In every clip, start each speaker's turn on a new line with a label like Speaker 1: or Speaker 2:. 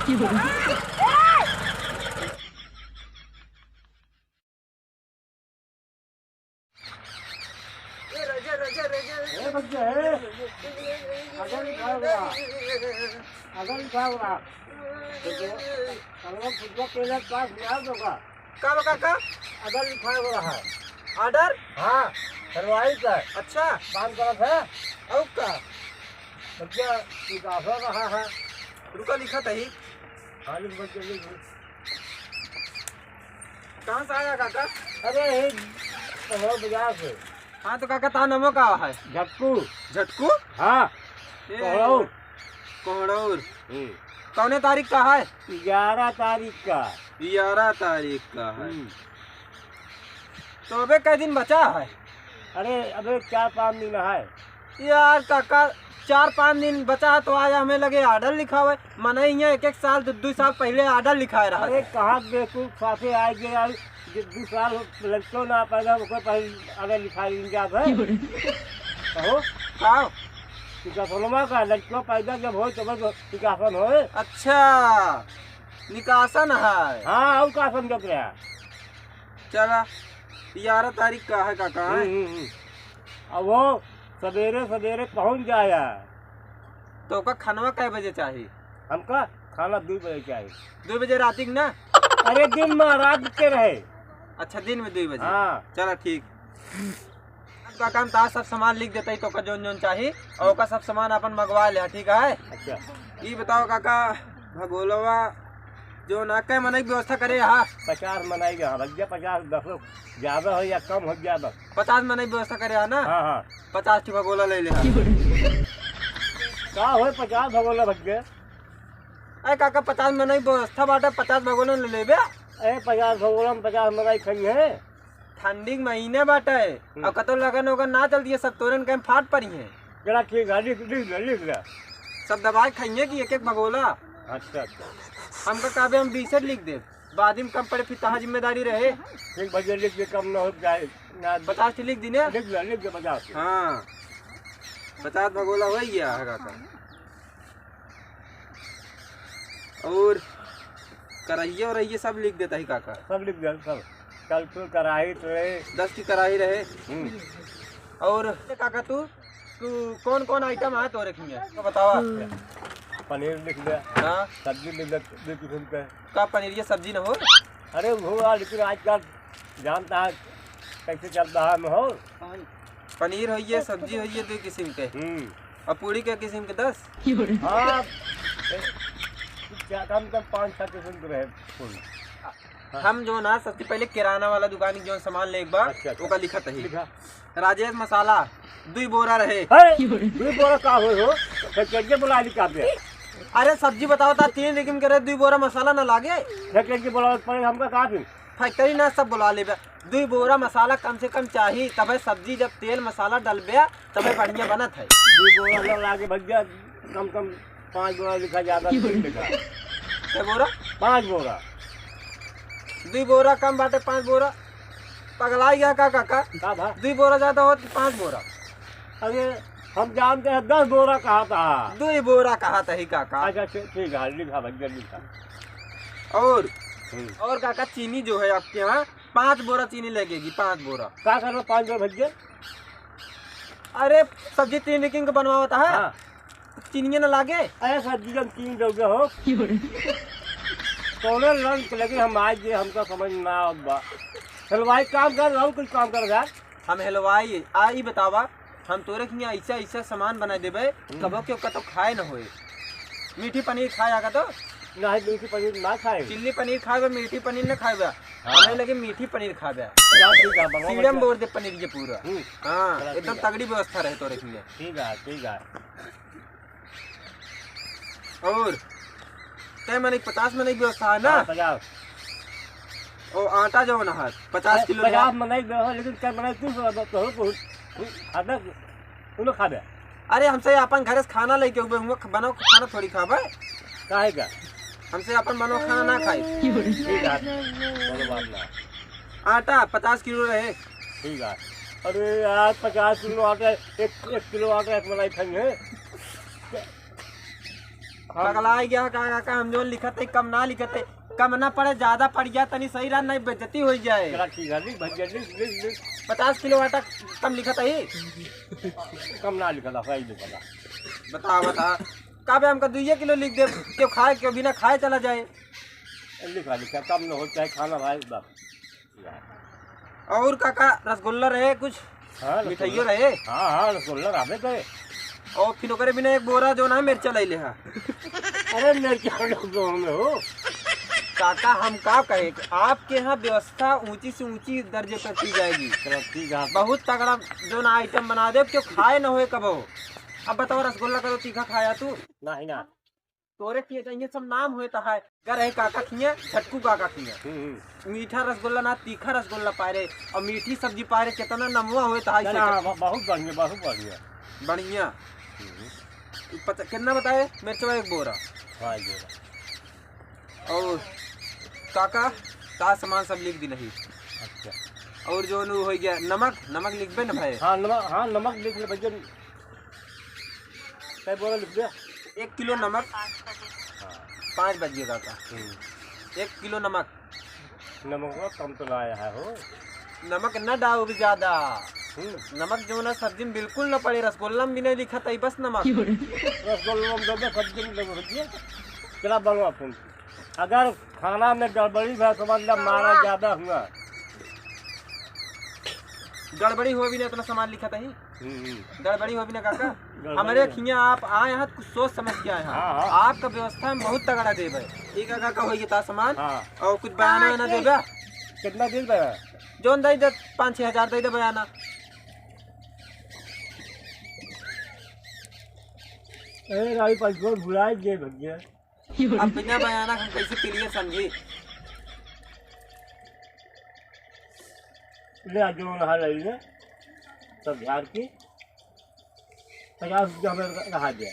Speaker 1: अगर लिखा हुआ है
Speaker 2: ऑर्डर।
Speaker 1: हाँ करवाई का
Speaker 2: अच्छा
Speaker 1: काम करत है
Speaker 2: और का
Speaker 1: बच्चा निकासा रहा है
Speaker 2: रुका लिखा ही।
Speaker 1: खाली बच्चे लिख
Speaker 2: कहाँ से आया काका?
Speaker 1: अरे बाजार से।
Speaker 2: हाँ तो काका ता नमो का है
Speaker 1: झटकू
Speaker 2: झटकू।
Speaker 1: हाँ
Speaker 2: कोहड़ौर कोहड़ौर कौने तारीख का है?
Speaker 1: 11 तारीख का
Speaker 2: 11 तारीख का है। तो अबे कई दिन बचा है?
Speaker 1: अरे अबे 4-5 दिन है
Speaker 2: यार काका 4-5 दिन बचा है तो आज हमें लगे ऑर्डर लिखा हुआ है। मने यहाँ 1-1 साल 2 साल पहले ऑर्डर लिखा रहा
Speaker 1: अरे
Speaker 2: है।
Speaker 1: कहाँ बेकूफ साथे आए गए 2 साल लड़कों ना पैदा होकर पहले अगर लिखा जाता है कहो
Speaker 2: का
Speaker 1: टिकाफनमा का लड़कों पैदा जब हो तब टिकाफन हो।
Speaker 2: अच्छा निकासन है।
Speaker 1: हाँ और का समझ रहा
Speaker 2: चला 11 तारीख का है काका।
Speaker 1: अब वो सवेरे सवेरे पहुंच जाया।
Speaker 2: तो का खानवा कै बजे चाहिए?
Speaker 1: हमका खाना 2 बजे चाहिए।
Speaker 2: 2 बजे रात ना?
Speaker 1: अरे दिन में रात के रहे।
Speaker 2: अच्छा दिन में 2 बजे।
Speaker 1: हाँ
Speaker 2: चला ठीक। काका हम तार सब सामान लिख देते तो का जोन जोन चाहिए और का सब सामान अपन मंगवा ले ठीक है।
Speaker 1: अच्छा
Speaker 2: ये बताओ काका भगोलवा जो ना के मने की व्यवस्था करे यहाँ
Speaker 1: 50 मनाएगा भैया 50 10 लोग ज्यादा हो या कम हो ज्यादा
Speaker 2: 50 मने की व्यवस्था करे यहाँ ना।
Speaker 1: हाँ हाँ
Speaker 2: 50 की भगोला ले ले।
Speaker 1: का हो 50 भगोला भैया।
Speaker 2: अरे काका 50 मने की व्यवस्था बाटे 50 भगोला ले लेबे।
Speaker 1: अरे 50 भगोला में 50 मलाई खाई है।
Speaker 2: ठंडी के महीने बाटे और कतो लगन होगा ना चलती है सब तोरन के फाट पड़ी है।
Speaker 1: जरा ठीक है लिख ले
Speaker 2: सब दवाई खाइए कि 1-1 भगोला।
Speaker 1: अच्छा अच्छा
Speaker 2: हमका काबे हम 20 लिख दे बाद में कम पड़े फिर तहाँ जिम्मेदारी रहे।
Speaker 1: ठीक भैया लिख के कम ना हो जाए ना
Speaker 2: 50 लिख दी ने।
Speaker 1: लिख के 50।
Speaker 2: हाँ 50 भगोला हो गया है काका। और कराइए और ये सब लिख देता ही काका।
Speaker 1: सब लिख दे सब कल तो कराही तो
Speaker 2: 10 की कराही रहे। और काका तू कौन कौन आइटम है तो रखेंगे तो बतावा।
Speaker 1: पनीर लिख दे।
Speaker 2: हाँ
Speaker 1: सब्जी लिख दे 2 किस्म का।
Speaker 2: का पनीर ये सब्जी न हो?
Speaker 1: अरे वो लेकिन आजकल जानता है कैसे चलता है माहौल।
Speaker 2: पनीर हो ये सब्जी हो ये 2 किस्म के और पूरी के किस्म के 10।
Speaker 1: हाँ क्या कम 5-6 किस्म के रहे पूरी।
Speaker 2: हम जो ना सबसे पहले किराना वाला दुकान की जो सामान ले एक बार
Speaker 1: अच्छा।
Speaker 2: ओका लिखा ही राजेश मसाला 2 बोरा रहे।
Speaker 1: 2 बोरा का हो कैसे बुला लिखा पे।
Speaker 2: अरे सब्जी बताओ था 3 किस्म के रहे 2 बोरा मसाला ना लागे।
Speaker 1: कैसे बुला पड़े हमका कहा फिर
Speaker 2: फैक्ट्री ना सब बुला ले 2 बोरा मसाला कम से कम चाहिए तब सब्जी जब तेल मसाला डलबे तब बढ़िया बनत है।
Speaker 1: 2 बोरा लाके भैया कम 5 बोरा लिखा ज्यादा लिखा।
Speaker 2: क्या बोरा?
Speaker 1: 5 बोरा
Speaker 2: 2 बोरा कम बाटे 5 बोरा पगलाई गया का काका। 2 बोरा ज्यादा हो 5 बोरा।
Speaker 1: अरे हम जानते हैं 10 बोरा कहा था।
Speaker 2: 2 बोरा कहा था ही काका।
Speaker 1: अच्छा ठीक है लिखा भैया लिखा।
Speaker 2: और काका चीनी जो है आपके यहाँ 5 बोरा चीनी लगेगी 5 बोरा।
Speaker 1: क्या करना 5 बोरा भैया?
Speaker 2: अरे सब्जी 3 किस्म का बनवा होता है।
Speaker 1: हाँ।
Speaker 2: चीनी न लागे।
Speaker 1: अरे सब्जी जब 3 लोग हो तो रंग लगे हम आज हमको समझ ना आ। हलवाई काम कर रहा कुछ काम कर रहा।
Speaker 2: हम हलवाई आई बतावा हम तोरे यहाँ ऐसा ऐसा सामान बना देवे कबो के तो खाए न होए। मीठी पनीर खाए आगा तो
Speaker 1: नहीं मीठी पनीर ना खाए।
Speaker 2: चिल्ली पनीर खाए मीठी पनीर न खाए। हमें लगे मीठी पनीर खाए सीडम बोल दे पनीर ये पूरा। हाँ एकदम तगड़ी व्यवस्था रहे तोरे यहाँ।
Speaker 1: ठीक है।
Speaker 2: और क्या मैंने 50 में नहीं व्यवस्था है ना?
Speaker 1: 50
Speaker 2: और आटा जो ना है 50 किलो
Speaker 1: 50 में नहीं लेकिन क्या बनाए तू खा दे।
Speaker 2: अरे हमसे अपन घर से खाना लेके बनाओ खाना थोड़ी खावे
Speaker 1: काहे का
Speaker 2: हमसे अपन बनो खाना ना खाए।
Speaker 1: ठीक है चलो बात ना।
Speaker 2: आटा 50 किलो रहे।
Speaker 1: ठीक है। अरे यार 50 किलो आटा 1 किलो आटा 1 मलाई खाएंगे।
Speaker 2: पगला गया काका हम जो लिखत है कम ना लिखत है, कम ना पड़े ज्यादा पड़ गया तनी सही रहा नहीं बेइज्जती हो जाए।
Speaker 1: चला ठीक है लिख भैया लिख
Speaker 2: 50 किलो आटा कम लिखत है।
Speaker 1: कम ना लिखा था सही लिखा था।
Speaker 2: बता काबे हमका 2 किलो लिख दे, क्यों खाए क्यों बिना खाए चला जाए।
Speaker 1: लिखा कम न हो चाहे खाना भाई बस।
Speaker 2: और काका रसगुल्ला रहे कुछ,
Speaker 1: हाँ
Speaker 2: मिठाइयो रहे।
Speaker 1: हाँ रसगुल्ला रहे गए।
Speaker 2: और फिर ओकरे बिना एक बोरा जो ना मिर्चा ले ले।
Speaker 1: अरे मिर्चा में हो
Speaker 2: काका हम का कहे आपके यहाँ व्यवस्था ऊंची से ऊंची दर्जे पर की जाएगी।
Speaker 1: ठीक है
Speaker 2: बहुत तगड़ा जो ना आइटम बना दे क्यों खाए न होए कब। अब बताओ रसगुल्ला का तो तीखा खाया तू
Speaker 1: नहीं ना
Speaker 2: तोरे किए चाहिए सब नाम होता है। क्या रहे काका खिए झटकू काका खिए मीठा रसगुल्ला ना तीखा रसगुल्ला पाए रे और मीठी सब्जी पाए रे कितना नमुआ होता है।
Speaker 1: बहुत बढ़िया
Speaker 2: बढ़िया। कितना बताए मिर्च एक बोरा।
Speaker 1: हाँ
Speaker 2: और काका का सामान सब लिख दी नहीं।
Speaker 1: अच्छा
Speaker 2: और जो हो गया नमक लिख बे न भाई।
Speaker 1: हाँ नमक लिख ले भैया। क्या बोला लिख दिया
Speaker 2: 1 किलो नमक। 5 बज गया काका। 1 किलो नमक
Speaker 1: कम तो लाया है हो।
Speaker 2: नमक न डालो भी ज्यादा। नमक जो ना सब्जी में बिल्कुल न पड़े। रसगुल्ला में भी नहीं लिखा था बस नमक।
Speaker 1: रसगुल्ला में सब्जी में चला बनवा फोन। अगर खाना में गड़बड़ी है समझ लो मारा ज्यादा हुआ।
Speaker 2: गड़बड़ी हो भी नहीं उतना सामान लिखा था ही। गड़बड़ी हो भी ना काका। हमारे खिया आप आए हैं कुछ सोच समझ के आए हैं। आपका व्यवस्था में बहुत तगड़ा दे भाई। काका का होगी ता सामान। और कुछ बयाना ना देगा।
Speaker 1: कितना दिन बया
Speaker 2: जोन दे 5-6 हजार दे बयाना।
Speaker 1: अरे राई पैसा भुलाए गए भैया।
Speaker 2: अब बिना बयाना हम कैसे क्लियर समझे।
Speaker 1: ले आज जो नहा रही है सब झाड़ की 50 रुपया हमें रहा दिया।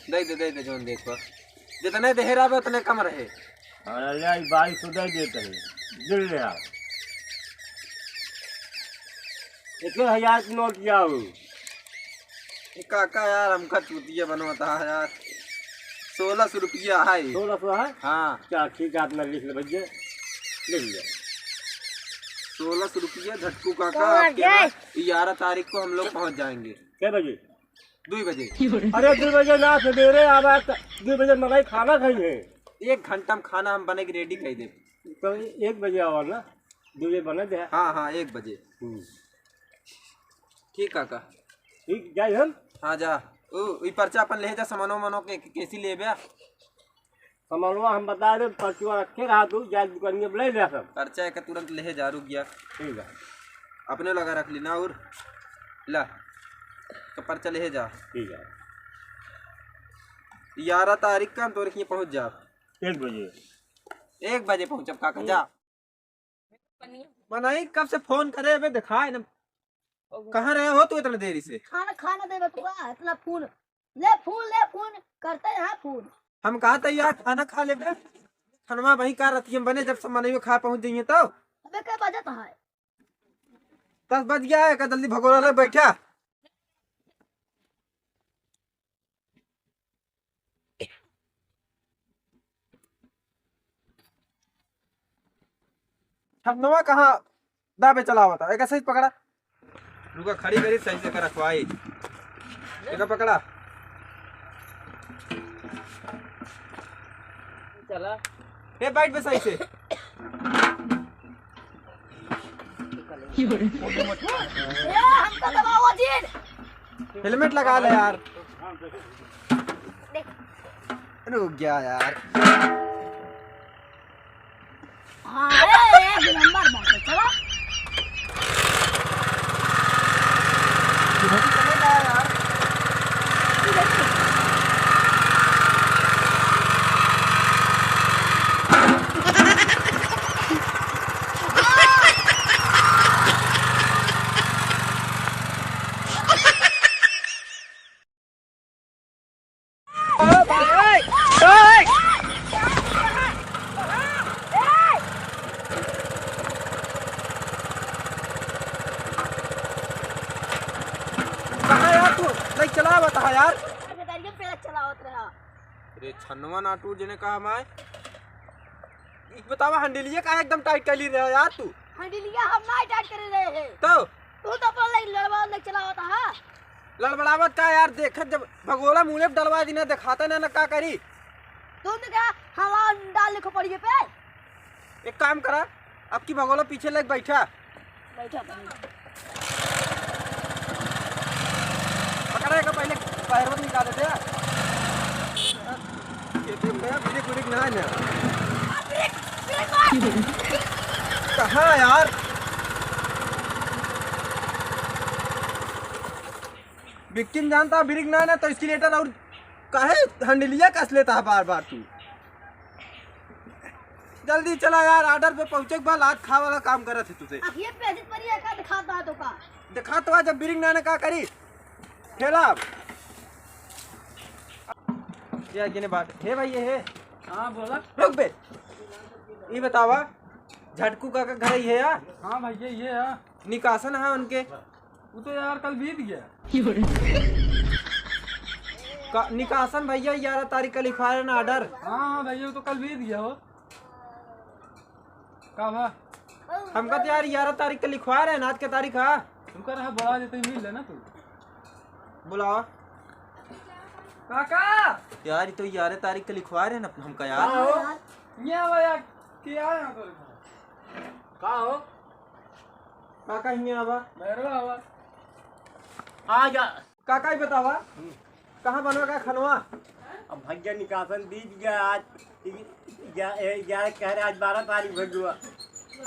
Speaker 2: दे जोन देखो जितने देह रहा उतने कम रहे।
Speaker 1: अरे 2200 दे देते हैं गिर ले आप 1000 की नोट जाओ।
Speaker 2: काका यार हमका चूतिया बनवाता है यार। 1600 रुपया है।
Speaker 1: 1600 है।
Speaker 2: हाँ
Speaker 1: क्या ठीक है आपने लिख ले भैया लिख लिया
Speaker 2: 1600 रुपया झटकू काका। 11 तारीख को हम लोग पहुंच जाएंगे।
Speaker 1: क्या बजे
Speaker 2: 2 बजे।
Speaker 1: अरे 2 बजे ना सवेरे आवाज 2 बजे मलाई खाना खाई है।
Speaker 2: 1 घंटा में खाना हम बने के रेडी कर दे।
Speaker 1: तो 1 बजे आओ ना 2 बजे बने दे।
Speaker 2: हाँ 1 बजे। ठीक काका
Speaker 1: ठीक जाए हम।
Speaker 2: हाँ जा पर्चा अपन ले जा सामानो मनो के कैसी ले बे।
Speaker 1: सामानवा हम बता दे पर्चा रखे रहा तू जा दुकान में ले जा सब।
Speaker 2: पर्चा का तुरंत ले जा रुक गया।
Speaker 1: ठीक है
Speaker 2: अपने लगा रख लेना और ला तो पर्चा ले जा।
Speaker 1: ठीक है
Speaker 2: 11 तारीख का हम तोरे के पहुंच जा
Speaker 1: 1 बजे।
Speaker 2: 1 बजे पहुंचब काका जा। मनाई कब से फोन करे बे दिखाए ना कहाँ रहे हो तू इतने देरी से।
Speaker 3: खाना दे बतुआ इतना फोन ले फोन करते हैं फोन।
Speaker 2: हम कहा था यार खाना खा ले बे। खाना वही का रतिया बने जब सब मनाई खा पहुंच जाइए तो।
Speaker 3: अबे क्या बजत है
Speaker 2: 10 बज गया है। जल्दी भगोड़ा ले बैठा। छपनवा कहाँ दाबे चला हुआ था। एक ऐसे ही पकड़ा रुका खड़ी करी सही से कर रखवाई। एक पकड़ा
Speaker 1: चला
Speaker 2: ए बैठ बे सही से।
Speaker 3: हमको दबाओ जी।
Speaker 2: हेलमेट लगा ले यार। रुक गया यार।
Speaker 3: हाँ एक नंबर बात है चला।
Speaker 2: कहाँ यार तू नहीं चला बता यार।
Speaker 3: चला होत रहा
Speaker 2: अरे छन्नवा ना टूट जने कहा मैं एक बतावा हंडिलिया का एकदम टाइट कर ली रहा यार तू।
Speaker 3: हंडिलिया हम नहीं टाइट कर रहे हैं।
Speaker 2: तो
Speaker 3: तू तो अपना लड़वा ले चला होता है।
Speaker 2: लड़बड़ावत का यार देखत जब भगोला मुंह में डलवा दी ना दिखाता ना का करी।
Speaker 3: तूने क्या हवा डाल लिखो पड़िए पे।
Speaker 2: एक काम करा अब की भगोला पीछे लग बैठा पकड़े का पहले पैर में निकाल देते कहाँ यार विक्टिम जानता ब्रेक ना तो इसकी लेटर और काहे हंडलिया कस लेता है बार बार तू। जल्दी चला यार ऑर्डर पे पहुंचे के बाद आज खा वाला काम करत है तुझे।
Speaker 3: अब ये पेज पर ये का दिखाता है तो का
Speaker 2: दिखा तो जब ब्रेक ना का करी ठेला ये किने बात है भाई ये है।
Speaker 1: हाँ बोला।
Speaker 2: रुक बे ये बतावा झटकू का घर ही है यार।
Speaker 1: हाँ भैया ये है
Speaker 2: निकासन है उनके
Speaker 1: वो तो यार कल बीत गया।
Speaker 2: निकासन भैया 11 तारीख का लिखा है ना ऑर्डर।
Speaker 1: हाँ भैया वो तो कल बीत गया हो का
Speaker 2: हमका तो यार 11 तारीख का लिखवा रहे हैं आज के तारीख है।
Speaker 1: तुम कर बढ़ा देते मिल लेना तू
Speaker 2: बुलाओ
Speaker 1: काका
Speaker 2: यार ये तो 11 तारीख का लिखवा रहे हैं ना हमका यार।
Speaker 1: ये भैया क्या है तो का हो
Speaker 2: काका ही आवा
Speaker 1: मेरा आवा आ जा
Speaker 2: काका ही बतावा कहाँ बनवा का खनवा।
Speaker 1: अब भैया निकासन बीत गया आज कह रहे आज 12 तारीख भर हुआ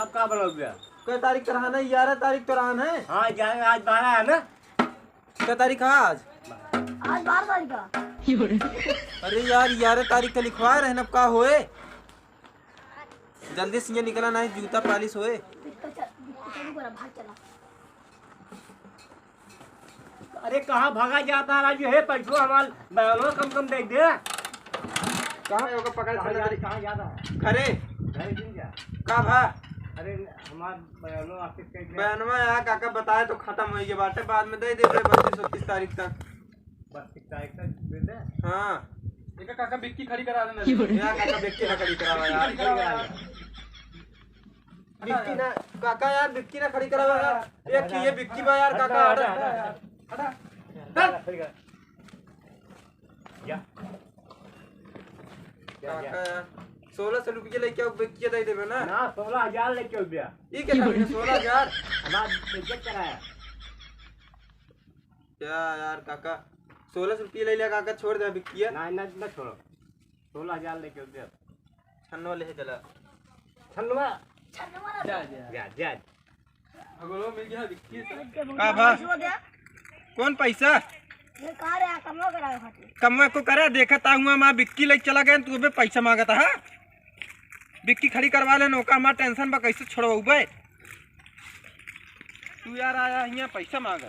Speaker 1: अब का बनोगे।
Speaker 2: क्या तारीख तो रहना है 11 तारीख तो रहना है।
Speaker 1: हाँ आज 12 है ना।
Speaker 2: क्या तारीख है आज
Speaker 3: 12 तारीख का।
Speaker 2: अरे यार 11 तारीख का लिखवा रहे हैं अब का होए जल्दी से निकला नहीं जूता पालिश होए।
Speaker 1: अरे कहाँ भागा जाता है राजू है पैसों हमारे बयानों कम देख दे।
Speaker 2: कहाँ होगा पकड़
Speaker 1: कहाँ जाता है
Speaker 2: घरे
Speaker 1: घर दिन जा
Speaker 2: का भा।
Speaker 1: अरे हमारे बयानों ऑफिस के
Speaker 2: बयानवा यार काका बताए तो खत्म हो गया बाटे बाद में दे दे 32-33 तारीख तक
Speaker 1: 32 तारीख तक दे दे।
Speaker 2: हाँ
Speaker 1: एक काका बिक्की खड़ी करा देना
Speaker 2: यार काका बिक्की ना खड़ी करावा यार बिक्की ना काका यार बिक्की ना खड़ी करावा यार एक ये बिक्की बा यार काका ऑर्डर
Speaker 1: हटा
Speaker 2: काका यार 1600 रुपये लेके बिक्की दे देबे ना।
Speaker 1: 16,000 लेके हो गया
Speaker 2: ये क्या करने 16,000
Speaker 1: हमारा बेइज्जत कराया
Speaker 2: क्या यार काका 1600 रुपये ले लिया काका छोड़ दे बिक्की
Speaker 1: ना छोड़ो 16,000 लेके हो गया
Speaker 2: छन्नवा ले चला
Speaker 1: छन्नवा जा
Speaker 2: भगोलो मिल गया बिक्की
Speaker 3: का भा
Speaker 2: कौन पैसा
Speaker 3: ये कह रहा कमो कराओ खातिर
Speaker 2: कमवा को करा देखता हुआ मैं बिक्की ले चला गया तू बे पैसा मांगता है बिक्की खड़ी करवा ले नौका हमारा टेंशन बा कैसे छोड़ो बे तू यार आया यहाँ पैसा मांगा।